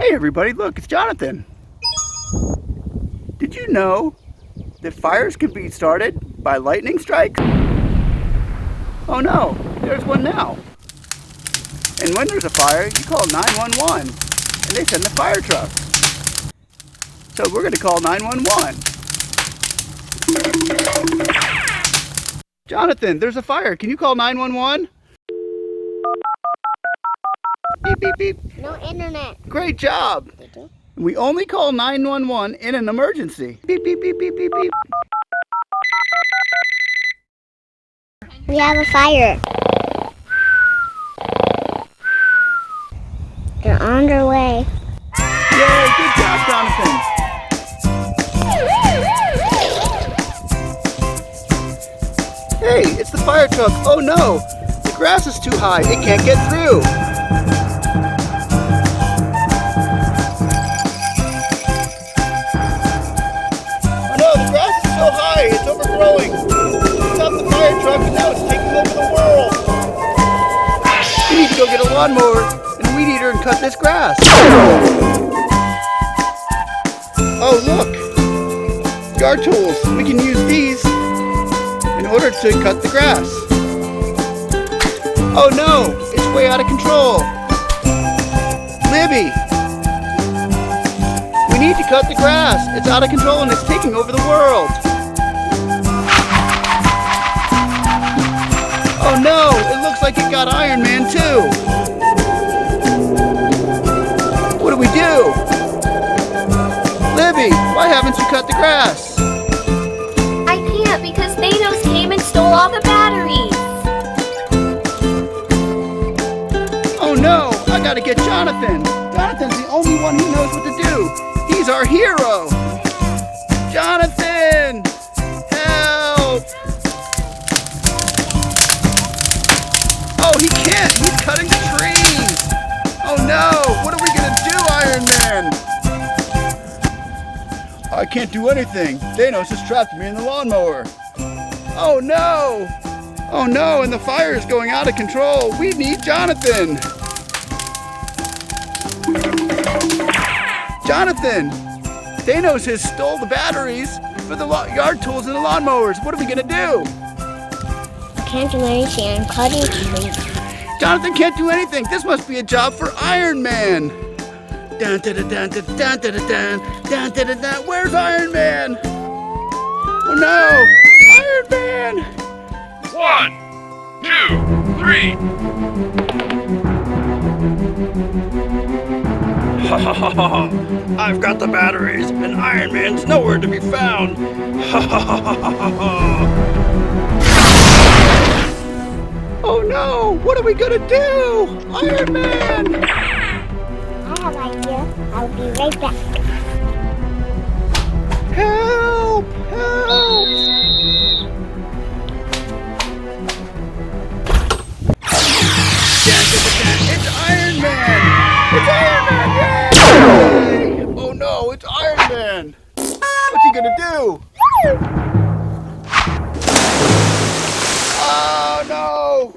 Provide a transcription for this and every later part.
Hey everybody, look, it's Jonathan. Did you know that fires can be started by lightning strikes? Oh no, there's one now. And when there's a fire, you call 911 and they send the fire truck. So we're going to call 911. Jonathan, there's a fire. Can you call 911? Beep, beep, beep. No internet. Great job. We only call 911 in an emergency. Beep, beep, beep, beep, beep, beep. We have a fire. They're on their way. Yay, good job, Jonathan. Hey, it's the fire truck. Oh no, the grass is too high. It can't get through. It's overgrowing. Stop the fire truck and now it's taking over the world. We need to go get a lawnmower and a weed eater and cut this grass. Oh look, yard tools. We can use these in order to cut the grass. Oh no, it's way out of control. Libby, we need to cut the grass. It's out of control and it's taking over the world. Oh no, it looks like it got Iron Man too. What do we do? Libby, why haven't you cut the grass? I can't because Thanos came and stole all the batteries. Oh no, I gotta get Jonathan. Jonathan's the only one who knows what to do. He's our hero. Jonathan, help. Oh, he can't! He's cutting the trees! Oh no! What are we gonna do, Iron Man? I can't do anything. Thanos has trapped me in the lawnmower. Oh no! Oh no, and the fire is going out of control. We need Jonathan! Jonathan! Thanos has stole the batteries for the yard tools and the lawnmowers. What are we gonna do? Can't do anything. I'm cutting trees. Jonathan can't do anything. This must be a job for Iron Man. Dun, dun, dun, dun, dun, dun, dun, dun, dun, dun, dun, dun. Where's Iron Man? Oh no! Iron Man! 1, 2, 3. Ha ha ha ha! I've got the batteries, and Iron Man's nowhere to be found. Ha ha ha ha ha ha! Oh no! What are we gonna do? Iron Man! I have an idea. I'll be right back. Help! Help! It's Iron Man! It's Iron Man! Yay! Oh no! It's Iron Man! What's he gonna do? Oh no!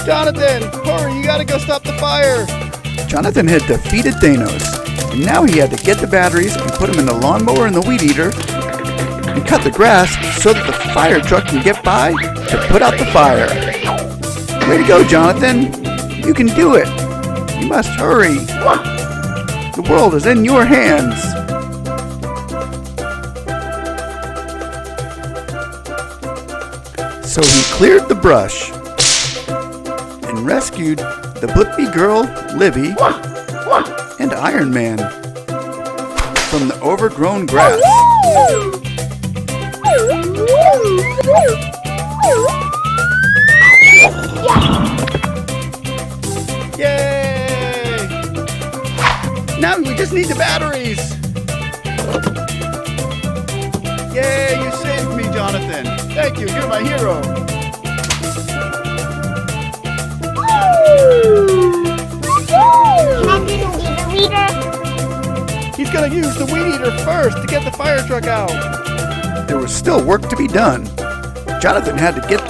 Jonathan, hurry, you gotta go stop the fire! Jonathan had defeated Thanos, and now he had to get the batteries and put them in the lawnmower and the weed eater and cut the grass so that the fire truck can get by to put out the fire. Way to go, Jonathan! You can do it! You must hurry! The world is in your hands! So he cleared the brush and rescued the Blippi girl, Libby, and Iron Man from the overgrown grass. Yay! Now we just need the batteries. Yay, you saved me, Jonathan. Thank you, you're my hero. Can I do the weeder? gonna use the weed eater first to get the fire truck out. There was still work to be done. Jonathan had to get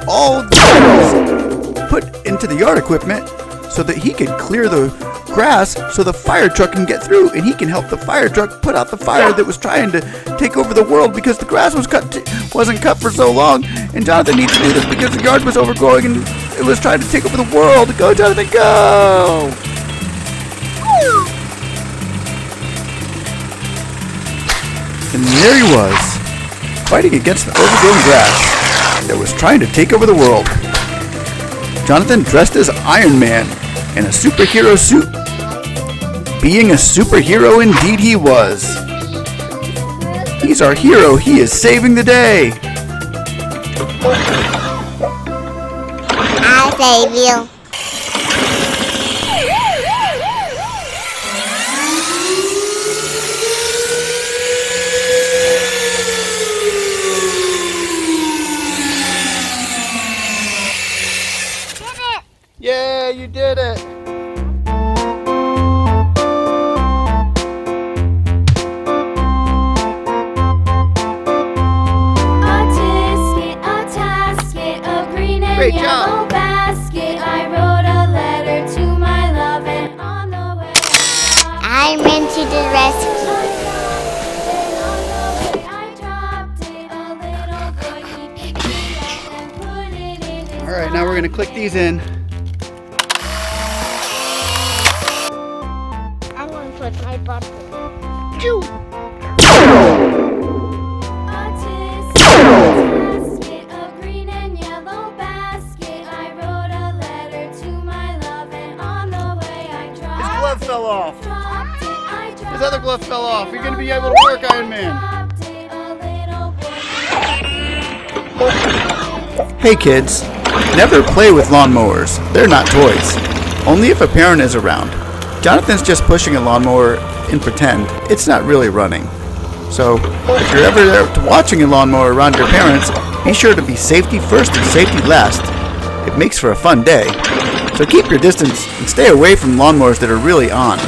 all the tools put into the yard equipment so that he could clear the grass so the fire truck can get through, and he can help the fire truck put out the fire that was trying to take over the world because the grass wasn't cut for so long, and Jonathan needs to do this because the yard was overgrowing and it was trying to take over the world. Go, Jonathan, go! And there he was, fighting against the overgrown grass that was trying to take over the world. Jonathan dressed as Iron Man in a superhero suit. Being a superhero indeed he was. He's our hero. He is saving the day. I'll save you. Yeah, you did it. Great job. Basket. I wrote a letter to my love, and on the way I'm into the rescue. I dropped it. A little boy, he picked it up and put it in his All right, now we're gonna click these in. I'm going to put my bottle. Choo. Fell off. His other glove fell off. You're gonna be able to work, Iron Man. Hey kids, never play with lawnmowers. They're not toys. Only if a parent is around. Jonathan's just pushing a lawnmower in pretend. It's not really running. So, if you're ever there watching a lawnmower around your parents, be sure to be safety first and safety last. It makes for a fun day. So keep your distance and stay away from lawnmowers that are really on.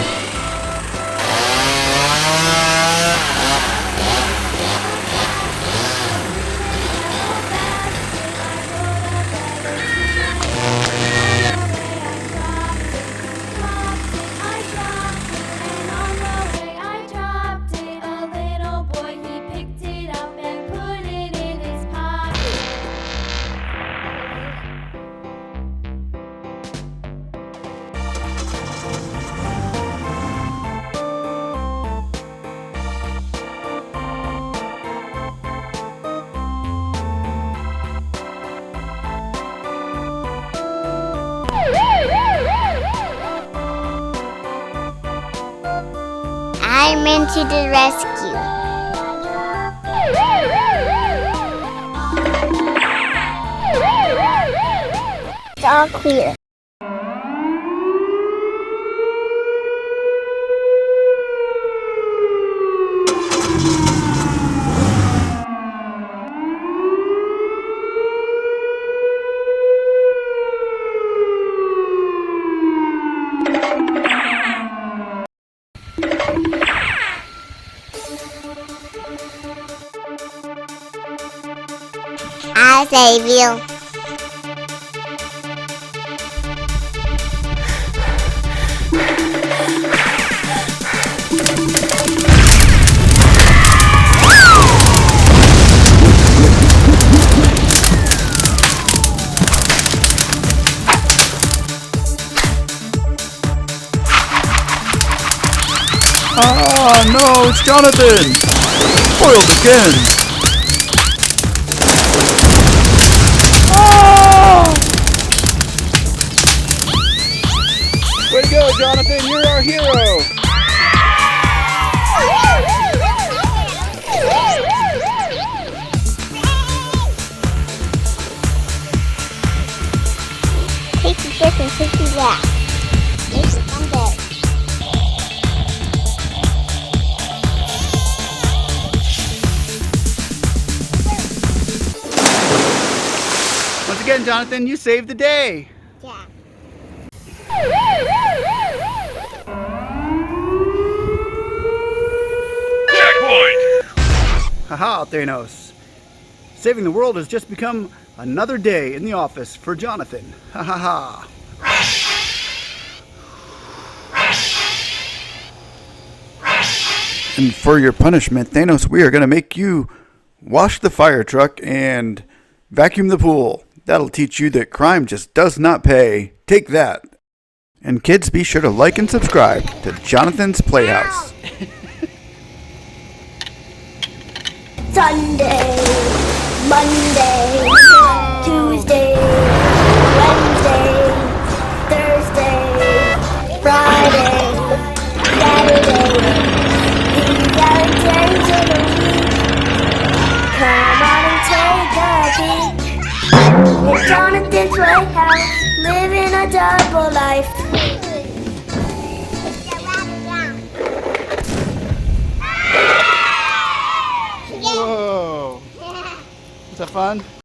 I'm into the rescue. It's all clear. I'll save you. Ah, no, it's Jonathan! Spoiled again! Way to go, Jonathan! You're our hero! Take the this and take the that. Make it come back. Once again, Jonathan, you saved the day! Yeah. Haha, Thanos. Saving the world has just become another day in the office for Jonathan. Ha ha ha. And for your punishment, Thanos, we are going to make you wash the fire truck and vacuum the pool. That'll teach you that crime just does not pay. Take that. And kids, be sure to like and subscribe to Jonathan's Playhouse. Sunday, Monday, Tuesday, Wednesday, Thursday, Friday, Saturday. These are the days of the week. Come on and take a peek. It's Jonathan's Playhouse, living a double life. Whoa. Was that fun?